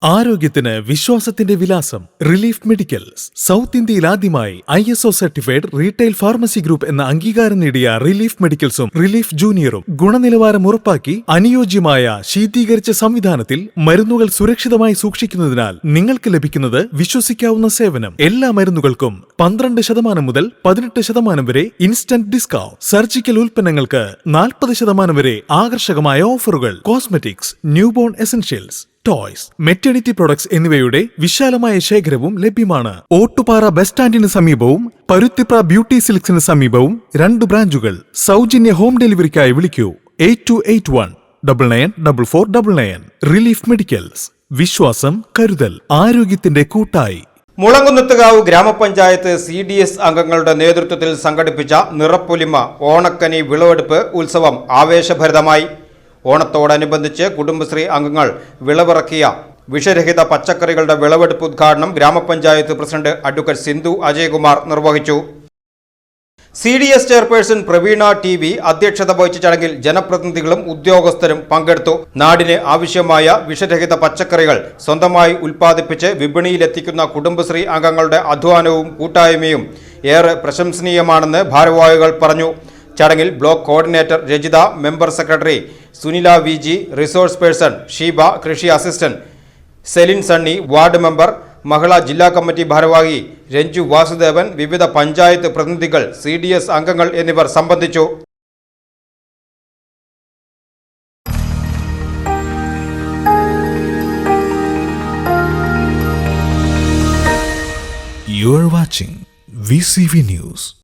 ആരോഗ്യത്തിന് വിശ്വാസത്തിന്റെ വിലാസം റിലീഫ് മെഡിക്കൽസ്. സൗത്ത് ഇന്ത്യയിൽ ആദ്യമായി ISO certified retail pharmacy group എന്ന അംഗീകാരം നേടിയ റിലീഫ് മെഡിക്കൽസും റിലീഫ് ജൂനിയറും ഗുണനിലവാരം ഉറപ്പാക്കി അനുയോജ്യമായ ശീതീകരിച്ച സംവിധാനത്തിൽ മരുന്നുകൾ സുരക്ഷിതമായി സൂക്ഷിക്കുന്നതിനാൽ നിങ്ങൾക്ക് ലഭിക്കുന്നത് വിശ്വസിക്കാവുന്ന സേവനം. എല്ലാ മരുന്നുകൾക്കും 12% മുതൽ 18% വരെ ഇൻസ്റ്റന്റ് ഡിസ്കൗണ്ട്. സർജിക്കൽ ഉൽപ്പന്നങ്ങൾക്ക് 40% വരെ ആകർഷകമായ ഓഫറുകൾ. Cosmetics, newborn essentials, toys, maternity products എന്നിവയുടെ വിശാലമായ ശേഖരവും ലഭ്യമാണ്. ഓട്ടുപാറ ബസ് സ്റ്റാൻഡിന് സമീപവും പരുത്തിപ്ര ബ്യൂട്ടി സിൽക്സിന് സമീപവും 2 ബ്രാഞ്ചുകൾ. സൗജന്യ ഹോം ഡെലിവറിക്കായി വിളിക്കൂ 8281994499. Relief medicals. വിശ്വാസം, കരുതൽ, ആരോഗ്യത്തിന്റെ കൂട്ടായി. മുളങ്കുന്നത്തുകാവ് ഗ്രാമപഞ്ചായത്ത് CDS അംഗങ്ങളുടെ നേതൃത്വത്തിൽ സംഘടിപ്പിച്ച നിറപ്പൊലിമ ഓണക്കനി വിളവെടുപ്പ് ഉത്സവം ആവേശഭരിതമായി. ഓണത്തോടനുബന്ധിച്ച് കുടുംബശ്രീ അംഗങ്ങൾ വിളവിറക്കിയ വിഷരഹിത പച്ചക്കറികളുടെ വിളവെടുപ്പ് ഉദ്ഘാടനം ഗ്രാമപഞ്ചായത്ത് പ്രസിഡന്റ് അഡ്വക്കേറ്റ് സിന്ധു അജയകുമാർ നിർവഹിച്ചു. CDS ചെയർപേഴ്സൺ പ്രവീണ TV അധ്യക്ഷത വഹിച്ച ചടങ്ങിൽ ജനപ്രതിനിധികളും ഉദ്യോഗസ്ഥരും പങ്കെടുത്തു. നാടിന് ആവശ്യമായ വിഷരഹിത പച്ചക്കറികൾ സ്വന്തമായി ഉൽപ്പാദിപ്പിച്ച് വിപണിയിലെത്തിക്കുന്ന കുടുംബശ്രീ അംഗങ്ങളുടെ അധ്വാനവും കൂട്ടായ്മയും ഏറെ പ്രശംസനീയമാണെന്ന് ഭാരവാഹികൾ പറഞ്ഞു. ചടങ്ങിൽ block coordinator Rajitha, member secretary Sunila VG, resource person Sheeba, കൃഷി assistant Celine Sunny, ward member, മഹിളാ ജില്ലാ കമ്മിറ്റി ഭാരവാഹി രഞ്ജു വാസുദേവൻ, വിവിധ പഞ്ചായത്ത് പ്രതിനിധികൾ, CDS അംഗങ്ങൾ എന്നിവർ സംബന്ധിച്ചു. You are watching VCV News.